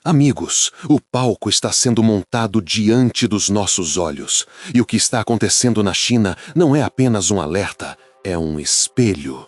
Amigos, o palco está sendo montado diante dos nossos olhos. E o que está acontecendo na China não é apenas um alerta, é um espelho.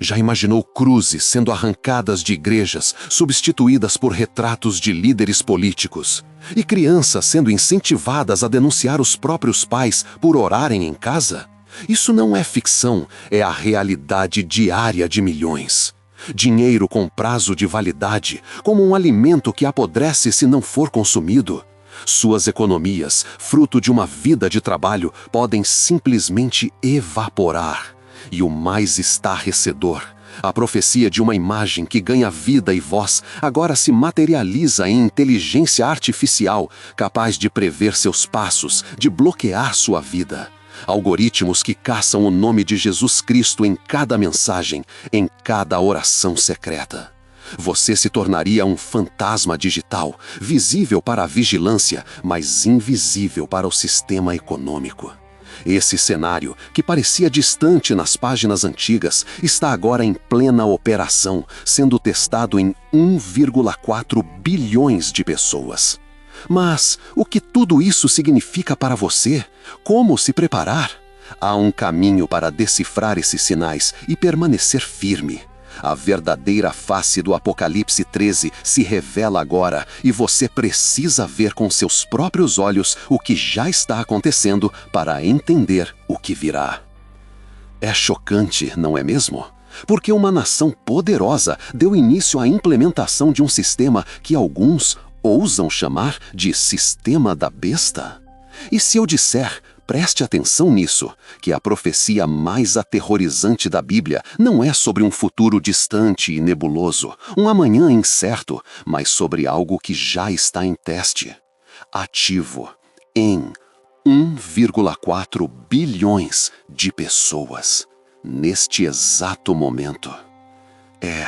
Já imaginou cruzes sendo arrancadas de igrejas, substituídas por retratos de líderes políticos? E crianças sendo incentivadas a denunciar os próprios pais por orarem em casa? Isso não é ficção, é a realidade diária de milhões. Dinheiro com prazo de validade, como um alimento que apodrece se não for consumido. Suas economias, fruto de uma vida de trabalho, podem simplesmente evaporar. E o mais estarrecedor, a profecia de uma imagem que ganha vida e voz agora se materializa em inteligência artificial, capaz de prever seus passos, de bloquear sua vida. Algoritmos que caçam o nome de Jesus Cristo em cada mensagem, em cada oração secreta. Você se tornaria um fantasma digital, visível para a vigilância, mas invisível para o sistema econômico. Esse cenário, que parecia distante nas páginas antigas, está agora em plena operação, sendo testado em 1,4 bilhões de pessoas. Mas o que tudo isso significa para você? Como se preparar? Há um caminho para decifrar esses sinais e permanecer firme. A verdadeira face do Apocalipse 13 se revela agora e você precisa ver com seus próprios olhos o que já está acontecendo para entender o que virá. É chocante, não é mesmo? Porque uma nação poderosa deu início à implementação de um sistema que alguns ousam chamar de sistema da besta? E se eu disser, preste atenção nisso, que a profecia mais aterrorizante da Bíblia não é sobre um futuro distante e nebuloso, um amanhã incerto, mas sobre algo que já está em teste, ativo, em 1,4 bilhões de pessoas, neste exato momento. É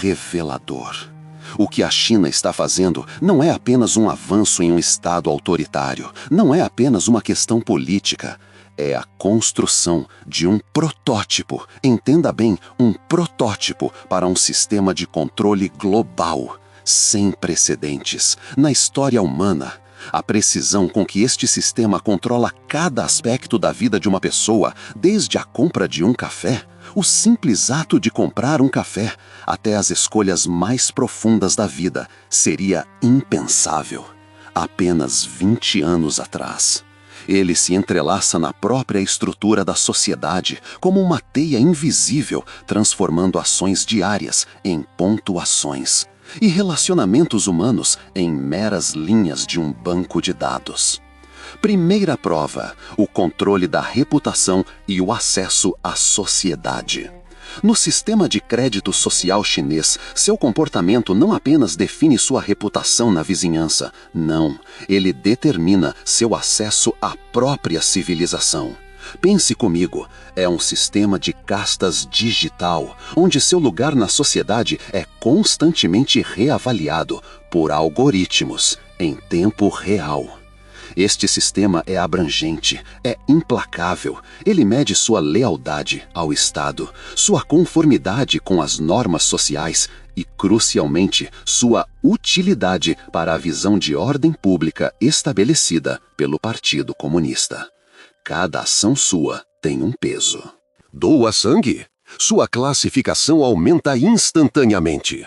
revelador. O que a China está fazendo não é apenas um avanço em um Estado autoritário, não é apenas uma questão política, é a construção de um protótipo, entenda bem, um protótipo para um sistema de controle global, sem precedentes, na história humana. A precisão com que este sistema controla cada aspecto da vida de uma pessoa, desde a compra de um café, o simples ato de comprar um café, até as escolhas mais profundas da vida, seria impensável. Apenas 20 anos atrás. Ele se entrelaça na própria estrutura da sociedade, como uma teia invisível, transformando ações diárias em pontuações e relacionamentos humanos em meras linhas de um banco de dados. Primeira prova: o controle da reputação e o acesso à sociedade. No sistema de crédito social chinês, seu comportamento não apenas define sua reputação na vizinhança, não, ele determina seu acesso à própria civilização. Pense comigo, é um sistema de castas digital, onde seu lugar na sociedade é constantemente reavaliado por algoritmos em tempo real. Este sistema é abrangente, é implacável. Ele mede sua lealdade ao Estado, sua conformidade com as normas sociais e, crucialmente, sua utilidade para a visão de ordem pública estabelecida pelo Partido Comunista. Cada ação sua tem um peso. Doa sangue? Sua classificação aumenta instantaneamente.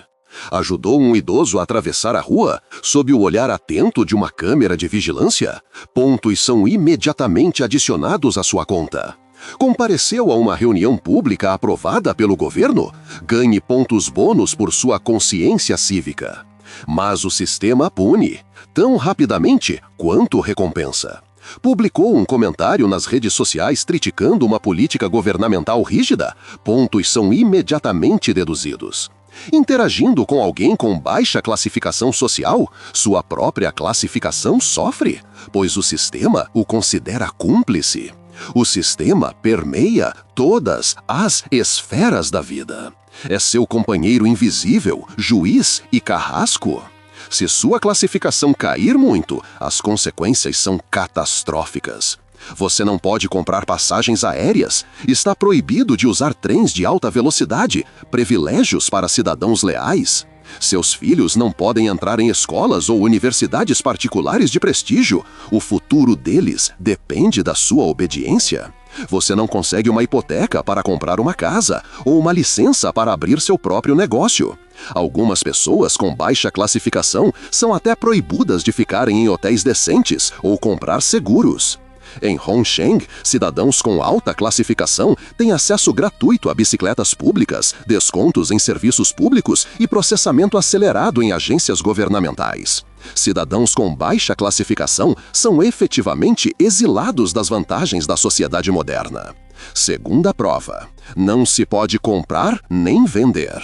Ajudou um idoso a atravessar a rua sob o olhar atento de uma câmera de vigilância? Pontos são imediatamente adicionados à sua conta. Compareceu a uma reunião pública aprovada pelo governo? Ganhe pontos bônus por sua consciência cívica. Mas o sistema pune, tão rapidamente quanto recompensa. Publicou um comentário nas redes sociais criticando uma política governamental rígida? Pontos são imediatamente deduzidos. Interagindo com alguém com baixa classificação social, sua própria classificação sofre, pois o sistema o considera cúmplice. O sistema permeia todas as esferas da vida. É seu companheiro invisível, juiz e carrasco. Se sua classificação cair muito, as consequências são catastróficas. Você não pode comprar passagens aéreas, está proibido de usar trens de alta velocidade, privilégios para cidadãos leais. Seus filhos não podem entrar em escolas ou universidades particulares de prestígio. O futuro deles depende da sua obediência. Você não consegue uma hipoteca para comprar uma casa ou uma licença para abrir seu próprio negócio. Algumas pessoas com baixa classificação são até proibidas de ficarem em hotéis decentes ou comprar seguros. Em Hongsheng, cidadãos com alta classificação têm acesso gratuito a bicicletas públicas, descontos em serviços públicos e processamento acelerado em agências governamentais. Cidadãos com baixa classificação são efetivamente exilados das vantagens da sociedade moderna. Segunda prova: não se pode comprar nem vender.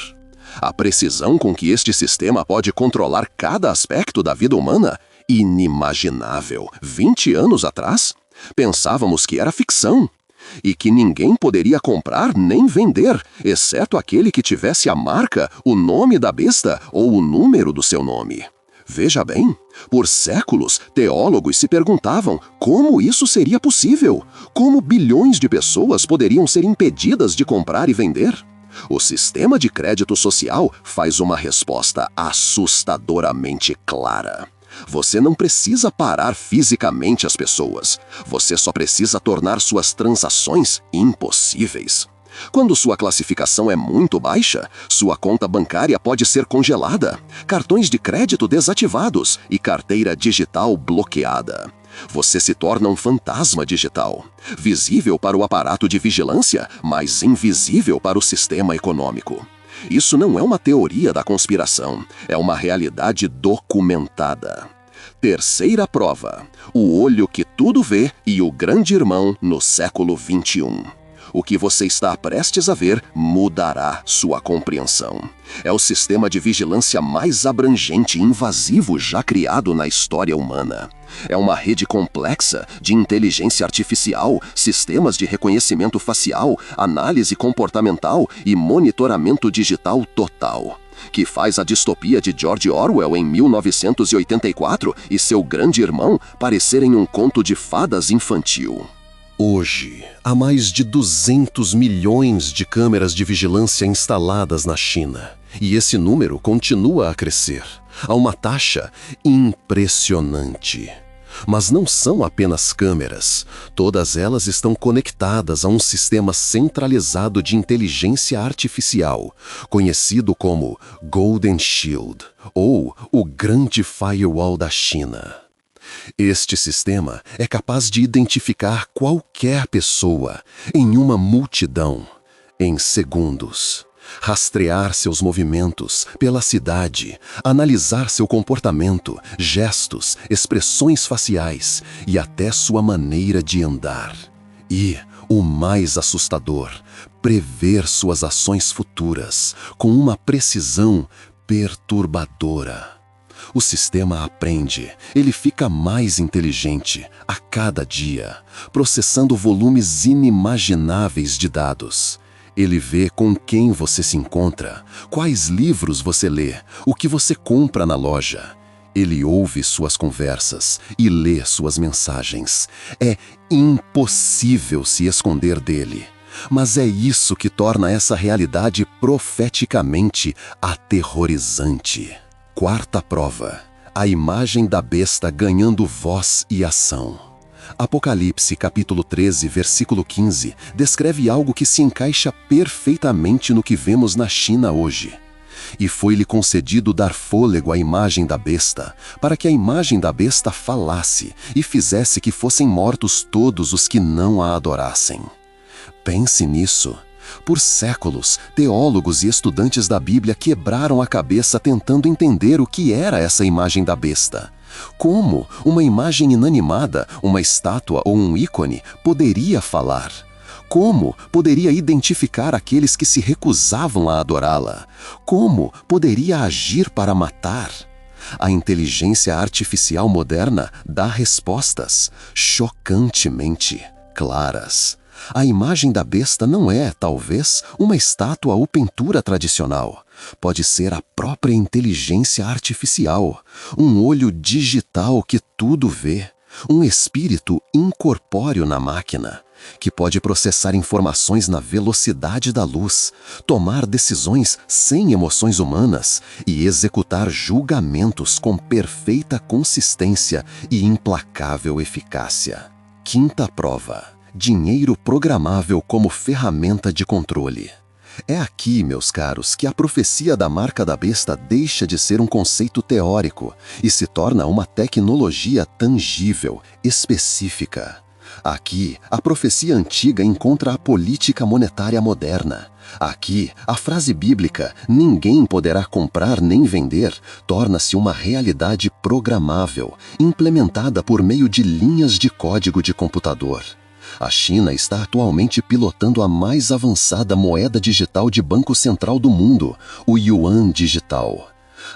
A precisão com que este sistema pode controlar cada aspecto da vida humana, inimaginável 20 anos atrás. Pensávamos que era ficção e que ninguém poderia comprar nem vender, exceto aquele que tivesse a marca, o nome da besta ou o número do seu nome. Veja bem, por séculos, teólogos se perguntavam como isso seria possível, como bilhões de pessoas poderiam ser impedidas de comprar e vender. O sistema de crédito social faz uma resposta assustadoramente clara. Você não precisa parar fisicamente as pessoas. Você só precisa tornar suas transações impossíveis. Quando sua classificação é muito baixa, sua conta bancária pode ser congelada, cartões de crédito desativados e carteira digital bloqueada. Você se torna um fantasma digital, visível para o aparato de vigilância, mas invisível para o sistema econômico. Isso não é uma teoria da conspiração, é uma realidade documentada. Terceira prova: o olho que tudo vê e o grande irmão no século XXI. O que você está prestes a ver mudará sua compreensão. É o sistema de vigilância mais abrangente e invasivo já criado na história humana. É uma rede complexa de inteligência artificial, sistemas de reconhecimento facial, análise comportamental e monitoramento digital total, que faz a distopia de George Orwell em 1984 e seu grande irmão parecerem um conto de fadas infantil. Hoje, há mais de 200 milhões de câmeras de vigilância instaladas na China, e esse número continua a crescer, a uma taxa impressionante. Mas não são apenas câmeras, todas elas estão conectadas a um sistema centralizado de inteligência artificial, conhecido como Golden Shield, ou o Grande Firewall da China. Este sistema é capaz de identificar qualquer pessoa em uma multidão em segundos, rastrear seus movimentos pela cidade, analisar seu comportamento, gestos, expressões faciais e até sua maneira de andar. E, o mais assustador, prever suas ações futuras com uma precisão perturbadora. O sistema aprende, ele fica mais inteligente a cada dia, processando volumes inimagináveis de dados. Ele vê com quem você se encontra, quais livros você lê, o que você compra na loja. Ele ouve suas conversas e lê suas mensagens. É impossível se esconder dele. Mas é isso que torna essa realidade profeticamente aterrorizante. Quarta prova: a imagem da besta ganhando voz e ação. Apocalipse capítulo 13, versículo 15, descreve algo que se encaixa perfeitamente no que vemos na China hoje. E foi-lhe concedido dar fôlego à imagem da besta, para que a imagem da besta falasse e fizesse que fossem mortos todos os que não a adorassem. Pense nisso. Por séculos, teólogos e estudantes da Bíblia quebraram a cabeça tentando entender o que era essa imagem da besta. Como uma imagem inanimada, uma estátua ou um ícone, poderia falar? Como poderia identificar aqueles que se recusavam a adorá-la? Como poderia agir para matar? A inteligência artificial moderna dá respostas chocantemente claras. A imagem da besta não é, talvez, uma estátua ou pintura tradicional. Pode ser a própria inteligência artificial, um olho digital que tudo vê, Um espírito incorpóreo na máquina, que pode processar informações na velocidade da luz, tomar decisões sem emoções humanas e executar julgamentos com perfeita consistência e implacável eficácia. Quinta prova: dinheiro programável como ferramenta de controle. É aqui, meus caros, que a profecia da marca da besta deixa de ser um conceito teórico e se torna uma tecnologia tangível, específica. Aqui, a profecia antiga encontra a política monetária moderna. Aqui, a frase bíblica "ninguém poderá comprar nem vender" torna-se uma realidade programável, implementada por meio de linhas de código de computador. A China está atualmente pilotando a mais avançada moeda digital de banco central do mundo, o Yuan Digital.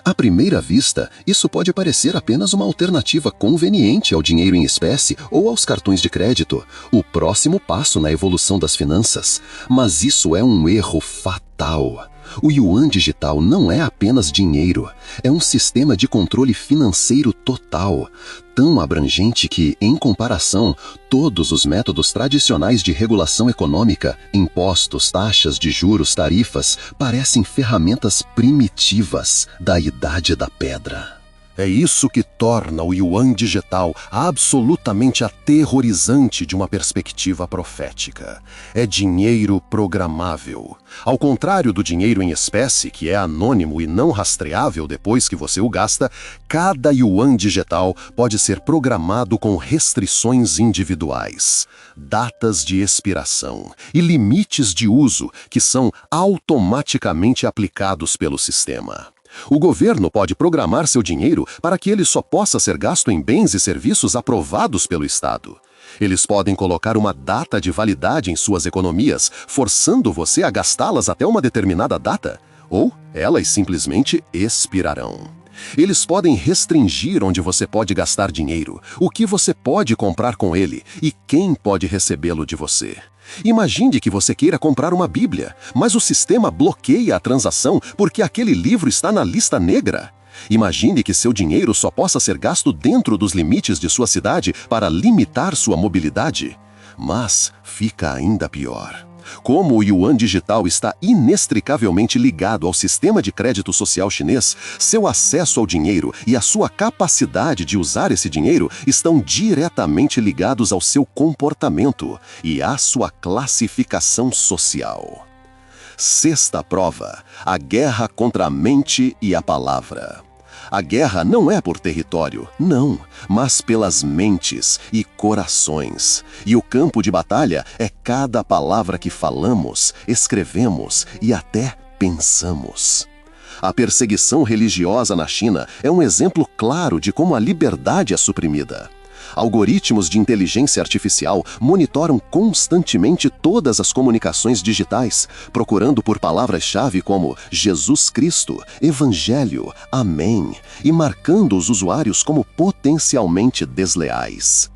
À primeira vista, isso pode parecer apenas uma alternativa conveniente ao dinheiro em espécie ou aos cartões de crédito, o próximo passo na evolução das finanças. Mas isso é um erro fatal. O Yuan Digital não é apenas dinheiro, é um sistema de controle financeiro total, tão abrangente que, em comparação, todos os métodos tradicionais de regulação econômica, impostos, taxas de juros, tarifas, parecem ferramentas primitivas da Idade da Pedra. É isso que torna o Yuan Digital absolutamente aterrorizante de uma perspectiva profética. É dinheiro programável. Ao contrário do dinheiro em espécie, que é anônimo e não rastreável depois que você o gasta, cada Yuan Digital pode ser programado com restrições individuais, datas de expiração e limites de uso que são automaticamente aplicados pelo sistema. O governo pode programar seu dinheiro para que ele só possa ser gasto em bens e serviços aprovados pelo Estado. Eles podem colocar uma data de validade em suas economias, forçando você a gastá-las até uma determinada data, ou elas simplesmente expirarão. Eles podem restringir onde você pode gastar dinheiro, o que você pode comprar com ele e quem pode recebê-lo de você. Imagine que você queira comprar uma Bíblia, mas o sistema bloqueia a transação porque aquele livro está na lista negra. Imagine que seu dinheiro só possa ser gasto dentro dos limites de sua cidade para limitar sua mobilidade. Mas fica ainda pior. Como o Yuan Digital está inextricavelmente ligado ao sistema de crédito social chinês, seu acesso ao dinheiro e a sua capacidade de usar esse dinheiro estão diretamente ligados ao seu comportamento e à sua classificação social. Sexta prova: a guerra contra a mente e a palavra. A guerra não é por território, não, mas pelas mentes e corações. E o campo de batalha é cada palavra que falamos, escrevemos e até pensamos. A perseguição religiosa na China é um exemplo claro de como a liberdade é suprimida. Algoritmos de inteligência artificial monitoram constantemente todas as comunicações digitais, procurando por palavras-chave como Jesus Cristo, Evangelho, Amém, e marcando os usuários como potencialmente desleais.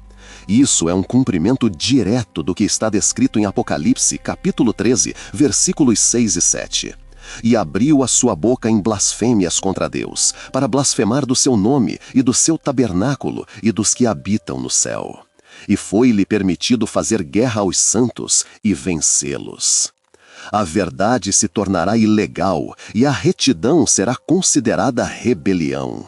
Isso é um cumprimento direto do que está descrito em Apocalipse, capítulo 13, versículos 6 e 7. E abriu a sua boca em blasfêmias contra Deus, para blasfemar do seu nome e do seu tabernáculo e dos que habitam no céu. E foi-lhe permitido fazer guerra aos santos e vencê-los. A verdade se tornará ilegal e a retidão será considerada rebelião.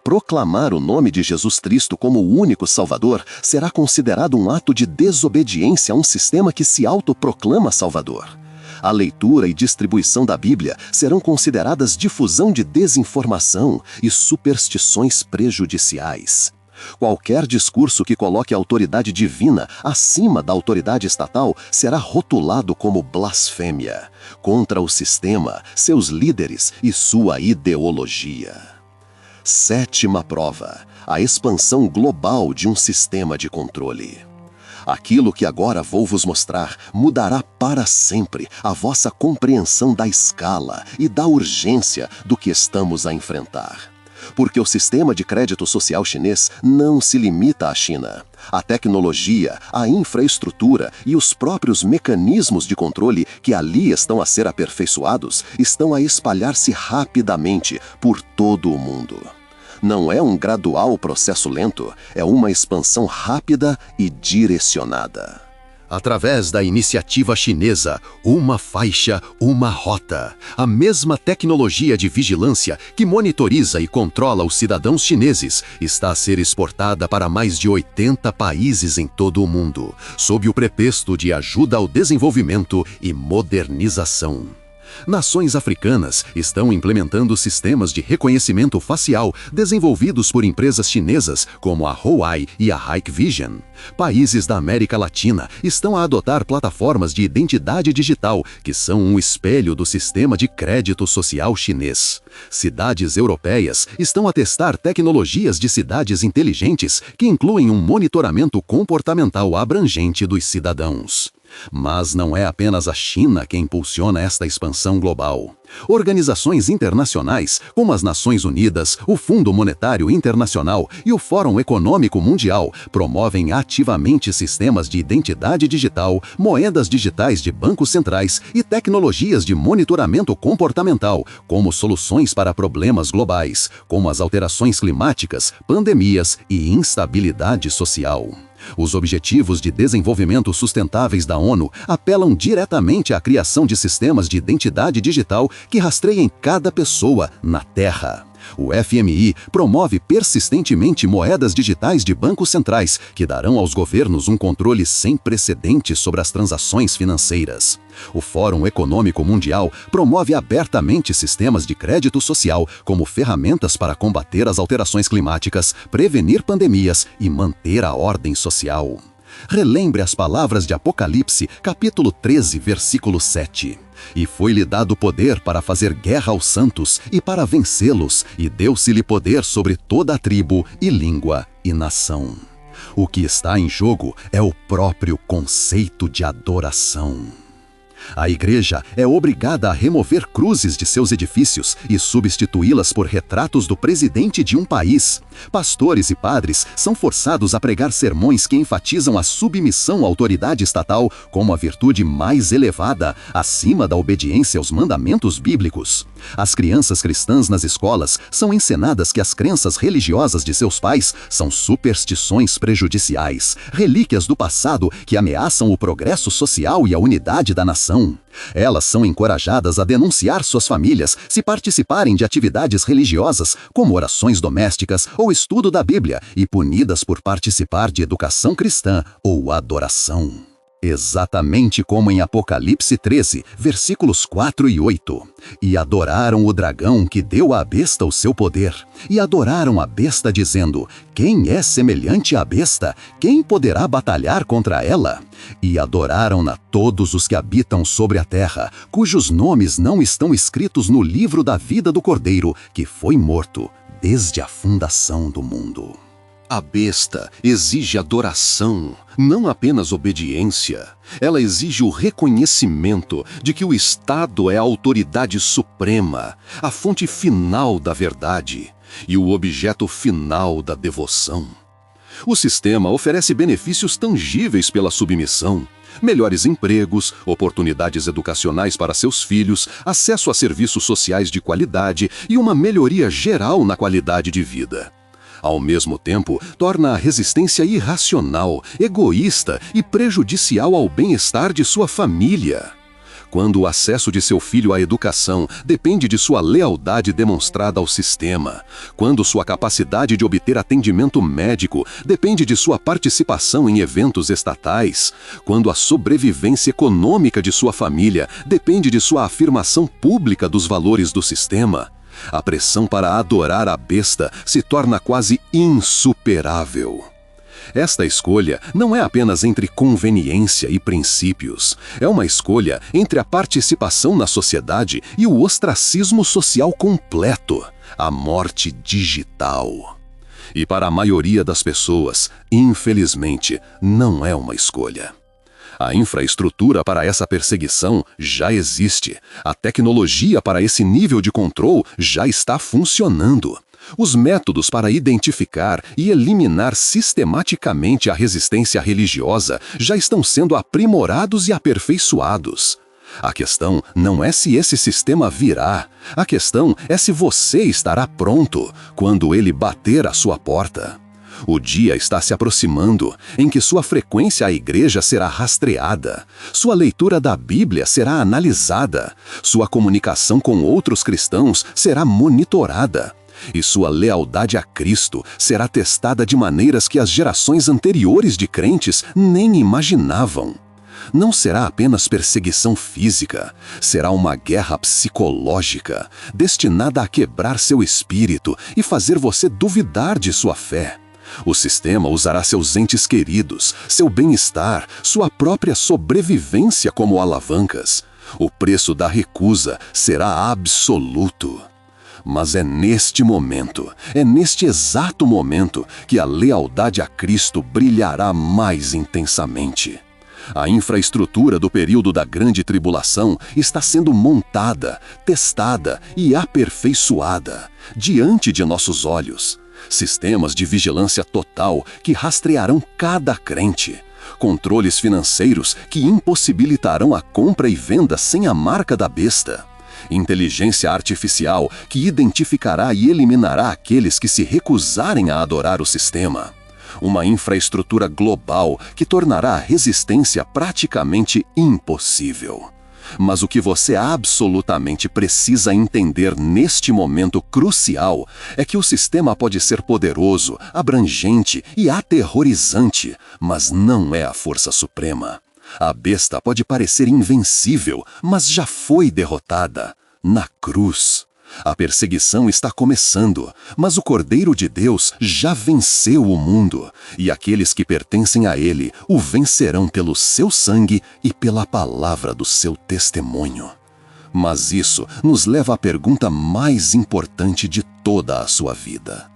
Proclamar o nome de Jesus Cristo como o único Salvador será considerado um ato de desobediência a um sistema que se autoproclama Salvador. A leitura e distribuição da Bíblia serão consideradas difusão de desinformação e superstições prejudiciais. Qualquer discurso que coloque a autoridade divina acima da autoridade estatal será rotulado como blasfêmia, contra o sistema, seus líderes e sua ideologia. Sétima prova: a expansão global de um sistema de controle. Aquilo que agora vou vos mostrar mudará para sempre a vossa compreensão da escala e da urgência do que estamos a enfrentar. Porque o sistema de crédito social chinês não se limita à China. A tecnologia, a infraestrutura e os próprios mecanismos de controle que ali estão a ser aperfeiçoados estão a espalhar-se rapidamente por todo o mundo. não é um gradual processo lento, é uma expansão rápida e direcionada. Através da iniciativa chinesa Uma Faixa, Uma Rota, a mesma tecnologia de vigilância que monitoriza e controla os cidadãos chineses está a ser exportada para mais de 80 países em todo o mundo, sob o pretexto de ajuda ao desenvolvimento e modernização. Nações africanas estão implementando sistemas de reconhecimento facial desenvolvidos por empresas chinesas como a Huawei e a Hikvision. Países da América Latina estão a adotar plataformas de identidade digital que são um espelho do sistema de crédito social chinês. Cidades europeias estão a testar tecnologias de cidades inteligentes que incluem um monitoramento comportamental abrangente dos cidadãos. Mas não é apenas a China que impulsiona esta expansão global. Organizações internacionais, como as Nações Unidas, o Fundo Monetário Internacional e o Fórum Econômico Mundial, promovem ativamente sistemas de identidade digital, moedas digitais de bancos centrais e tecnologias de monitoramento comportamental, como soluções para problemas globais, como as alterações climáticas, pandemias e instabilidade social. Os Objetivos de Desenvolvimento Sustentáveis da ONU apelam diretamente à criação de sistemas de identidade digital que rastreiem cada pessoa na Terra. O FMI promove persistentemente moedas digitais de bancos centrais que darão aos governos um controle sem precedentes sobre as transações financeiras. O Fórum Econômico Mundial promove abertamente sistemas de crédito social como ferramentas para combater as alterações climáticas, prevenir pandemias e manter a ordem social. Relembre as palavras de Apocalipse, capítulo 13, versículo 7. E foi-lhe dado poder para fazer guerra aos santos e para vencê-los, e deu-se-lhe poder sobre toda a tribo e língua e nação. O que está em jogo é o próprio conceito de adoração. A igreja é obrigada a remover cruzes de seus edifícios e substituí-las por retratos do presidente de um país. Pastores e padres são forçados a pregar sermões que enfatizam a submissão à autoridade estatal como a virtude mais elevada, acima da obediência aos mandamentos bíblicos. As crianças cristãs nas escolas são ensinadas que as crenças religiosas de seus pais são superstições prejudiciais, relíquias do passado que ameaçam o progresso social e a unidade da nação. Elas são encorajadas a denunciar suas famílias se participarem de atividades religiosas, como orações domésticas ou estudo da Bíblia, e punidas por participar de educação cristã ou adoração. Exatamente como em Apocalipse 13, versículos 4 e 8. E adoraram o dragão que deu à besta o seu poder, e adoraram a besta dizendo: quem é semelhante à besta? Quem poderá batalhar contra ela? E adoraram-na todos os que habitam sobre a terra, cujos nomes não estão escritos no livro da vida do Cordeiro, que foi morto desde a fundação do mundo. A besta exige adoração, não apenas obediência. Ela exige o reconhecimento de que o Estado é a autoridade suprema, a fonte final da verdade e o objeto final da devoção. O sistema oferece benefícios tangíveis pela submissão: melhores empregos, oportunidades educacionais para seus filhos, acesso a serviços sociais de qualidade e uma melhoria geral na qualidade de vida. Ao mesmo tempo, torna a resistência irracional, egoísta e prejudicial ao bem-estar de sua família. Quando o acesso de seu filho à educação depende de sua lealdade demonstrada ao sistema, quando sua capacidade de obter atendimento médico depende de sua participação em eventos estatais, quando a sobrevivência econômica de sua família depende de sua afirmação pública dos valores do sistema, a pressão para adorar a besta se torna quase insuperável. Esta escolha não é apenas entre conveniência e princípios. É uma escolha entre a participação na sociedade e o ostracismo social completo, a morte digital. E para a maioria das pessoas, infelizmente, não é uma escolha. A infraestrutura para essa perseguição já existe. A tecnologia para esse nível de controle já está funcionando. Os métodos para identificar e eliminar sistematicamente a resistência religiosa já estão sendo aprimorados e aperfeiçoados. A questão não é se esse sistema virá, a questão é se você estará pronto quando ele bater à sua porta. O dia está se aproximando em que sua frequência à igreja será rastreada, sua leitura da Bíblia será analisada, sua comunicação com outros cristãos será monitorada e sua lealdade a Cristo será testada de maneiras que as gerações anteriores de crentes nem imaginavam. Não será apenas perseguição física, será uma guerra psicológica, destinada a quebrar seu espírito e fazer você duvidar de sua fé. O sistema usará seus entes queridos, seu bem-estar, sua própria sobrevivência como alavancas. O preço da recusa será absoluto. Mas é neste momento, é neste exato momento, que a lealdade a Cristo brilhará mais intensamente. A infraestrutura do período da grande tribulação está sendo montada, testada e aperfeiçoada diante de nossos olhos. Sistemas de vigilância total que rastrearão cada crente. Controles financeiros que impossibilitarão a compra e venda sem a marca da besta. Inteligência artificial que identificará e eliminará aqueles que se recusarem a adorar o sistema. Uma infraestrutura global que tornará a resistência praticamente impossível. Mas o que você absolutamente precisa entender neste momento crucial é que o sistema pode ser poderoso, abrangente e aterrorizante, mas não é a força suprema. A besta pode parecer invencível, mas já foi derrotada na cruz. A perseguição está começando, mas o Cordeiro de Deus já venceu o mundo, e aqueles que pertencem a ele o vencerão pelo seu sangue e pela palavra do seu testemunho. Mas isso nos leva à pergunta mais importante de toda a sua vida.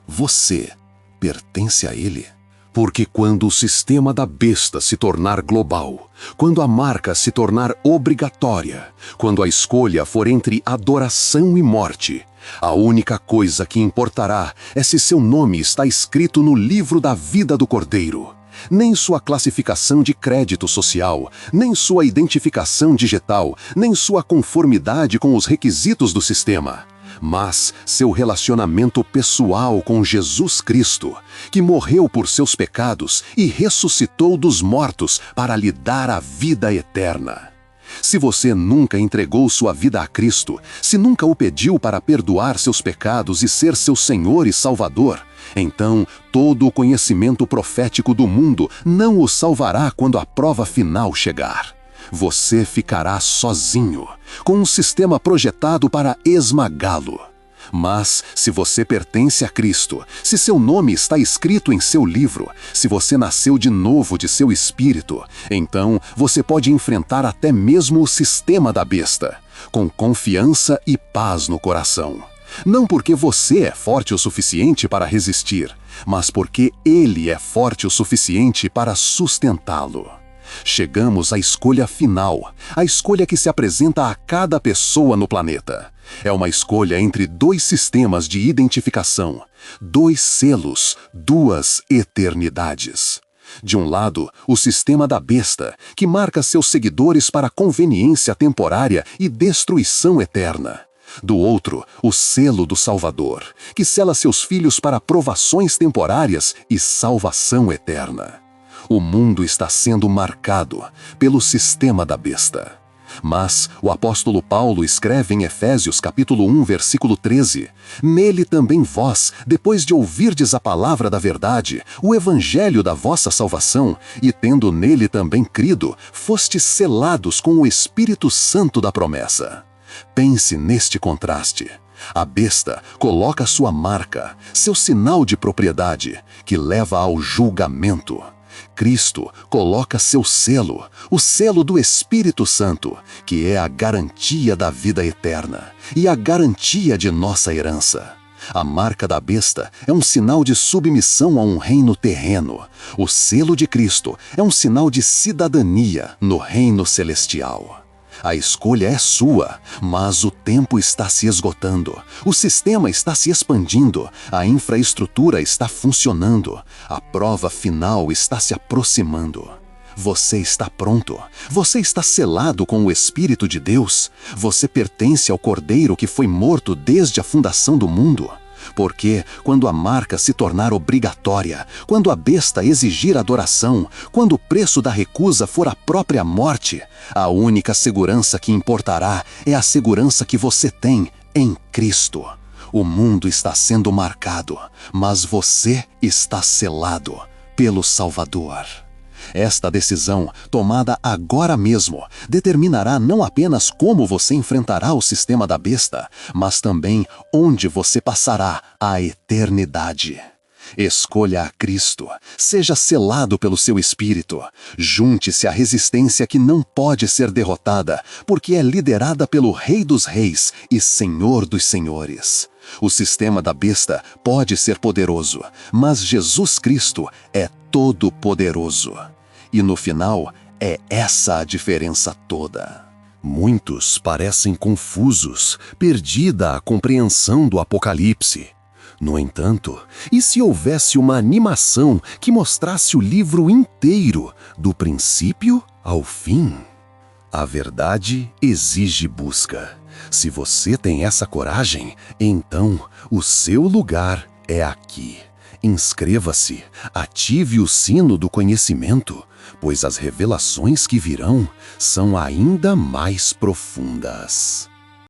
Você pertence a ele? Porque quando o sistema da besta se tornar global, quando a marca se tornar obrigatória, quando a escolha for entre adoração e morte, a única coisa que importará é se seu nome está escrito no livro da vida do Cordeiro. Nem sua classificação de crédito social, nem sua identificação digital, nem sua conformidade com os requisitos do sistema, mas seu relacionamento pessoal com Jesus Cristo, que morreu por seus pecados e ressuscitou dos mortos para lhe dar a vida eterna. Se você nunca entregou sua vida a Cristo, se nunca o pediu para perdoar seus pecados e ser seu Senhor e Salvador, então todo o conhecimento profético do mundo não o salvará quando a prova final chegar. Você ficará sozinho, com um sistema projetado para esmagá-lo. Mas, se você pertence a Cristo, se seu nome está escrito em seu livro, se você nasceu de novo de seu espírito, então você pode enfrentar até mesmo o sistema da besta, com confiança e paz no coração. Não porque você é forte o suficiente para resistir, mas porque ele é forte o suficiente para sustentá-lo. Chegamos à escolha final, a escolha que se apresenta a cada pessoa no planeta. É uma escolha entre dois sistemas de identificação, dois selos, duas eternidades. De um lado, o sistema da besta, que marca seus seguidores para conveniência temporária e destruição eterna. Do outro, o selo do Salvador, que sela seus filhos para provações temporárias e salvação eterna. O mundo está sendo marcado pelo sistema da besta. Mas o apóstolo Paulo escreve em Efésios capítulo 1, versículo 13: Nele também vós, depois de ouvirdes a palavra da verdade, o evangelho da vossa salvação, e tendo nele também crido, fostes selados com o Espírito Santo da promessa. Pense neste contraste. A besta coloca sua marca, seu sinal de propriedade, que leva ao julgamento. Cristo coloca seu selo, o selo do Espírito Santo, que é a garantia da vida eterna e a garantia de nossa herança. A marca da besta é um sinal de submissão a um reino terreno. O selo de Cristo é um sinal de cidadania no reino celestial. A escolha é sua, mas o tempo está se esgotando, o sistema está se expandindo, a infraestrutura está funcionando, a prova final está se aproximando. Você está pronto. Você está selado com o Espírito de Deus. Você pertence ao Cordeiro que foi morto desde a fundação do mundo. Porque, quando a marca se tornar obrigatória, quando a besta exigir adoração, quando o preço da recusa for a própria morte, a única segurança que importará é a segurança que você tem em Cristo. O mundo está sendo marcado, mas você está selado pelo Salvador. Esta decisão, tomada agora mesmo, determinará não apenas como você enfrentará o sistema da besta, mas também onde você passará a eternidade. Escolha a Cristo, seja selado pelo seu Espírito, junte-se à resistência que não pode ser derrotada, porque é liderada pelo Rei dos Reis e Senhor dos Senhores. O sistema da besta pode ser poderoso, mas Jesus Cristo é todo-poderoso. E no final, é essa a diferença toda. Muitos parecem confusos, perdida a compreensão do Apocalipse. No entanto, e se houvesse uma animação que mostrasse o livro inteiro, do princípio ao fim? A verdade exige busca. Se você tem essa coragem, então o seu lugar é aqui. Inscreva-se, ative o sino do conhecimento, pois as revelações que virão são ainda mais profundas.